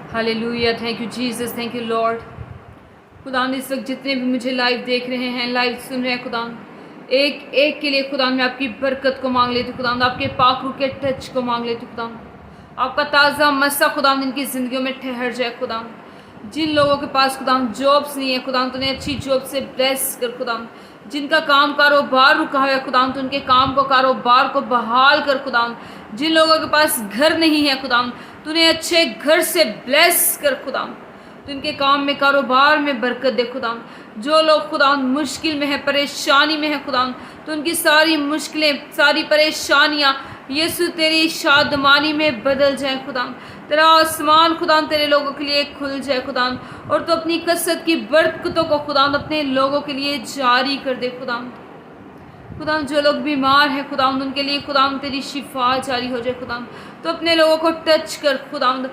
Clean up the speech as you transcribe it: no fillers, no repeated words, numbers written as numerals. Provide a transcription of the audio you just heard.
Hallelujah, thank you Jesus, thank you Lord. खुदावंद इस वक्त जितने भी मुझे लाइव देख रहे हैं, लाइव सुन रहे हैं खुदावंद, एक एक के लिए खुदावंद मैं आपकी बरकत को मांग लेती हूँ खुदावंद, आपके पाक रूह के टच को मांग लेती हूँ खुदावंद। आपका ताज़ा मस्सा खुदावंद इनकी ज़िंदगियों में ठहर जाए खुदावंद। जिन लोगों के पास खुदावंद जॉब्स नहीं है खुदावंद, उन्हें अच्छी जॉब से ब्लेस कर खुदावंद। जिनका काम कारोबार रुका हुआ है खुदावंद, उनके काम को कारोबार को बहाल कर खुदावंद। जिन लोगों के पास घर नहीं है खुदावंद, तो उन्हें अच्छे घर से ब्लेस कर खुदावंद। तो इनके काम में कारोबार में बरकत दे खुदावंद। जो लोग खुदावंद मुश्किल में है, परेशानी में है खुदावंद, तो उनकी सारी मुश्किलें, सारी परेशानियाँ यीशु तेरी शादमानी में बदल जाए खुदावंद। तेरा आसमान खुदावंद तेरे लोगों के लिए खुल जाए खुदावंद, और तो अपनी कसरत की बरकतों को खुदावंद अपने लोगों के लिए जारी कर दे खुदावंद। खुदावंद जो लोग बीमार हैं खुदावंद, उनके लिए खुदावंद तेरी शिफा जारी हो जाए खुदावंद। तो अपने लोगों को टच कर खुदावंद,